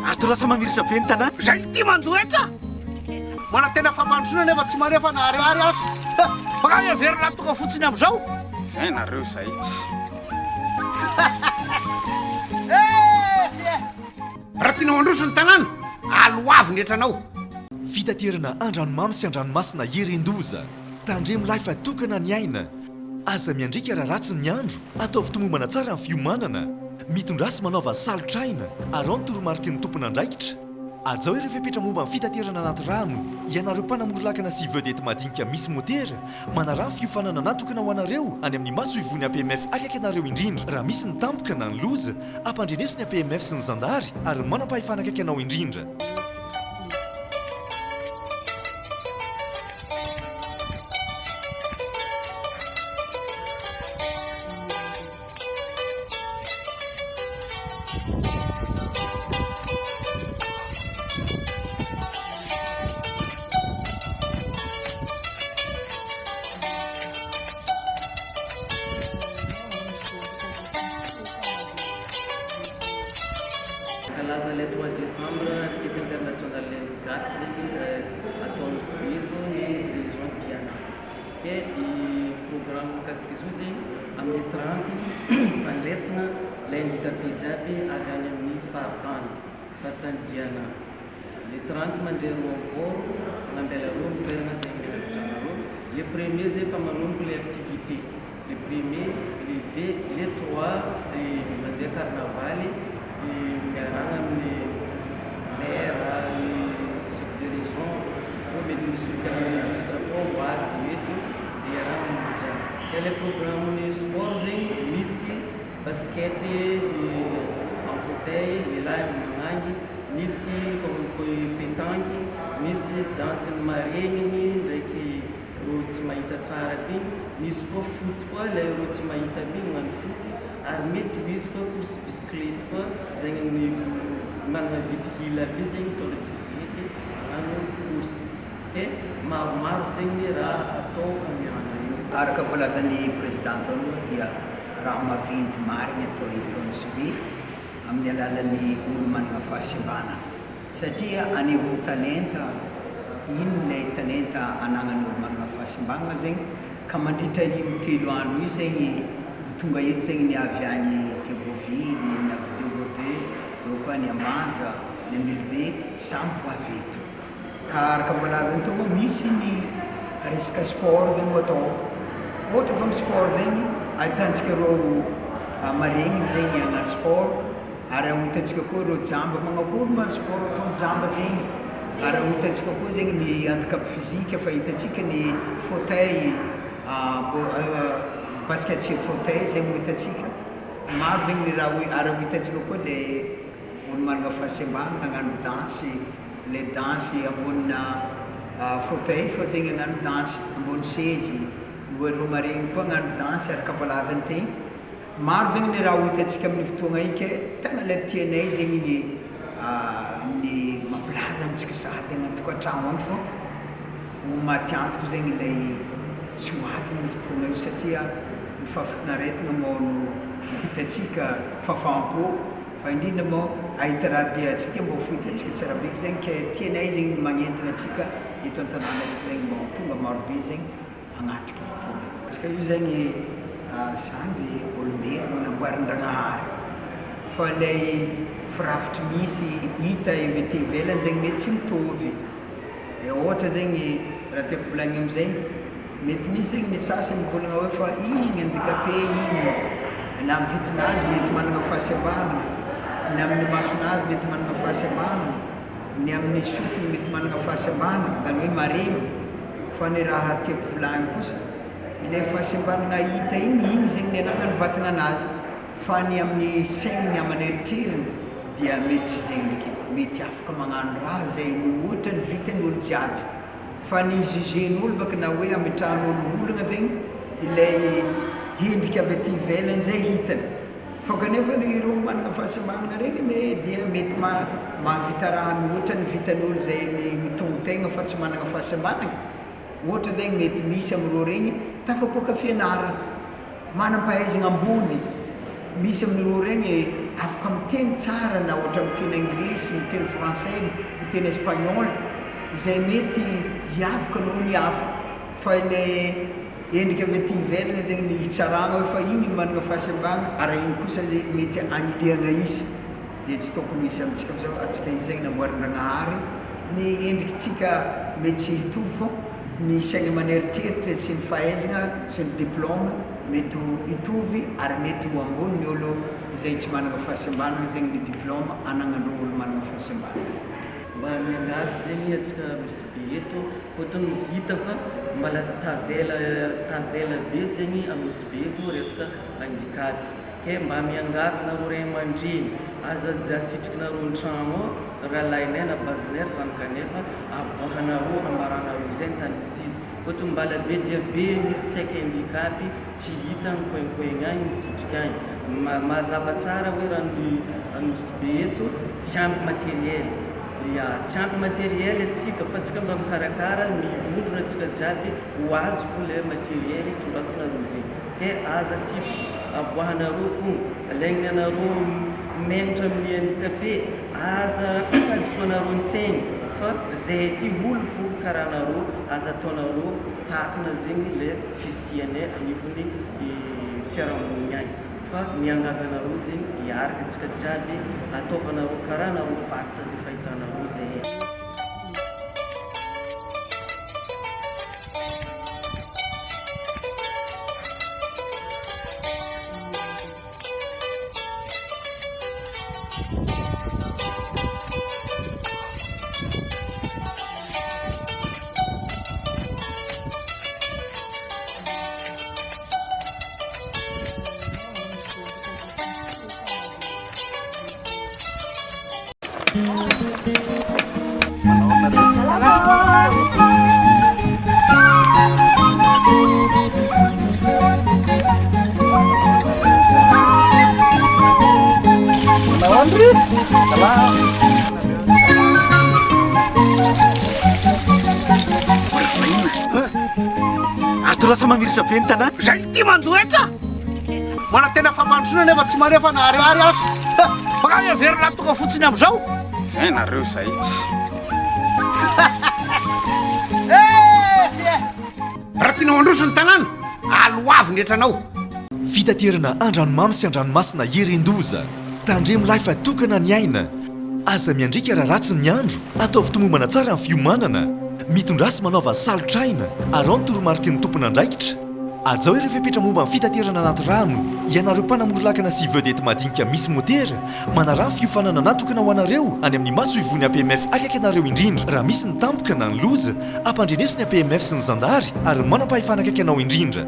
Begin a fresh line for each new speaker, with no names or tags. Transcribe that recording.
Ato lasa maniritra be ny tanàna.
Zay ty mandoetra. Mana tena fampandrosoana nefa tsy manefa naharihary azy. Baka everina tonga fotsiny amin'izao.
Zay nareo zay tsy.
Raha tianao androso ny tanàna, aloavy ny etranao.
Fitaterana andranomamy sy andranomasina herendoza. Tandremo lahy fa tokana ny aina. Aza miandrika raha ratsy ny andro. Atao fitomombana tsara ny fiomanana. Mitondrasy manaova salotraina. Arao ny toromarika ny tompona andraikitra. Azao ireo fepetra momba ny fitaterana anaty rano. Ianareo mpanamory lakana sy vedety madinika misy motera. Manarano fiofanana natokana ho anareo any amin'ny maso ivony APMF akaiky anareo indrindra. Raha misy ny tampoka na ny loza, ampandreneso ny APMF sy ny zandary ary manam-pahefana akaiky anao indrindra.
L'aza le 3 décembre, fête internationale des gâteaux, atao Nosy Be et région DIANA. Et le programme Kaskezuzi, amin'ny 30, fandraisana l'indika pijaby avy any amin'ny Faritany DIANA. Le 30 mandeha roapolo, mandeha roa toerana zay mianatranareo. Le premier zay fa manomboka le activité. Le premier, le 2, le 3 mandeha carnaval. Miarana amin'ny maire, chef de région, mety misy ministre koa oary mety miarana amin'izay. Dia le programme sport zegny misy basket en fauteuil, lehilahy magnangy, misy pétanque, misy danse maregniny ndraiky ro tsy mahita tsara ty, misy koa foot koa le ro tsy mahita ty magnano foot, ary mety misy koa course bicyclette koa zegny ny manana vitikila be zegny tao le bicyclette magnano course. Dia maromaro zegny raha atao amiana io.
Araka volazan'ny présidente aloha dia raha maventy marina atao eto Nosy Be amin'ny alalan'ny olo manana fahasembanana satria aneho talenta ino ilay talenta anagnan'olo manana fahasembanana zegny ka mandritra io 3 andro io zegny tonga eto zegny ny avy any Tebovily, ny avy Devobe, eo koa ny Amandra, ny Amibe, samy ho avy eto. Ka araka volazany tao moa misy ny resaka sport zegny ho atao. Ohatra fa amin'ny sport zegny ahitantsika reo maregny zegny agnano sport, ary ahitantsika koa reo jamba magnakory ma sport atao jamba zegny, ary ahitantsika koa zegny ny handicap physique fa hitantsika ny fauteuil basket sur fauteuil zegny hitantsika maro zegny ny raha ary hitantsika koa le olo manana fahasembanana agnano dansy, le dansy ambonina fauteuil fa zegny agnano dansy ambony sezy, ro maregny koa agnano dansy araka volavany tegny. Maro zegny ny raha hitantsika amin'ny fotoagna ike tegna le tianay zegny ny mampilaza amintsika sady agnaty tokantrano any fô matiantoko zegny ilay tsy ho avy amin'ny fotoagna io satria ny fahafinaretana moa no hitantsika fafampo fa indrindra moa ahita raha dia atsika mba ho hitantsika tsara be zegny ke tianay zegny magnentina atsika eto an-tanàna eto zegny mba tonga maro be zegny agnatrika fotoagna. Atsika io zegny samby olombelona namboarin-dragnahary fa ilay firafitry misy hita mety ivelany zegny mety tsy mitovy. Ohatra zegny raha tiako volagny am'izay mety misy zegny ny sasany mivolagna hoe fa igny handicapé igny na amin'ny vitinazy mety manana fahasembanana, ny amin'ny masonazy mety manana fahasembanana, ny amin'ny sofiny mety manana fahasembanana, zany hoe maregny. Fa ny raha tiako volagny kosa ilay fahasembanana hita igny zegny ny anagnany vatagna anazy, fa ny amin'ny saigny amin'ny eritreriny dia mety tsy zegny ekeko, mety afaka magnano raha zay ohatra ny vitan'olo jiaby, fa ny jugen'olo baka na hoe ametrahan'olo olagna zegny ilay hendrika avy aty ivelany zay hitany. Fa kanefa ireo manana fahasembanana regny dia mety mahavita raha ohatra ny vitan'olo zay mitongo tegna fa tsy manana fahasembanana. ohatra regny mety misy amin'ireo regny tafapoaka fianarana manam-pahaizana ambony misy amin'ireo regny afaka miteny tsara na ohatra miteny anglisy miteny français miteny espagnol izay mety hiavaka noho ny hafa fa ilay endrika mety hivelona zegny ny hitsarana hoe fa igny manana fahasembanana ary igny kosa zay mety aniliana izy dia tsy tokony misy amintsika am'izao atsika izy zegny namboarin-dragnahary ny endrikitsika mety tsy hitovy fô ny saigna maneritreritry sy ny fahaizana sy ny diplôme mety hitovy ary mety ho ambony ny olo izay tsy manana fahasembanana zegny ny diplôme anagnandreo olo manana fahasembanana
mba miangary zegny atsika misy be eto fotony hita fa mbala tavela be zegny amisy be eto resaka handikady ke mba miangary nareo ray aman-dreny aza jasitrikinareo an-trano raha lahinay na bazinay zany kanefa aboahanareo ambaranareo zay tany izy fotony mbala be dia be misy tsaiky handikapy tsy hita ny koenkoegna agny misitrika agny mazava tsara hoe raha misy be eto tsy ampy materiel tsy ampy materiel atsika fa tsika mba mikarakara mivondrona atsika jiaby ho azo fo le materiel tondrasinareo zegny ke aza sitriky aboahanareo fo alaigny anareo menitra amin'ny handikape aza aditsoanareo n-tsaigny fa zay ty olo fo karahanareo aza ataonareo sakina zegny le fisiane anivony fiarahamoniny agny fa miangavanareo zegny hiaraka atsika jiaby ataovanareo karahanareo fakta zay fahitanareo zay
ato lasa mamiritra be ny tanàna
zay ty mandoetra mana tena famandrona nefa tsy manefa naharyary azy baka everina tonga fotsiny am'izao
zay nareo zay tsy
raha tianao androso ny tanàna aloavy ny etranao
fitaterana andranomamy sy andranomasina herendoza tandremo lay fa tokana ny aina aza miandrika raha ratsy ny andro atao fitomombana tsara amin'ny fiomanana mitondrasy manaova salotraina arao ny toromarika ny tompona andraikitra azao ireo fepetra momba amin'ny fitaterana anaty rano ianareo mpanamorilakana sy vedety madinika misy motera manarano fiofanana natokana ho anareo any amin'ny maso ivony APMF akaiky anareo indrindra raha misy ny tampoka na ny loza ampandrenesy ny APMF sy ny zandary ary manam-pahefana akaiky anao indrindra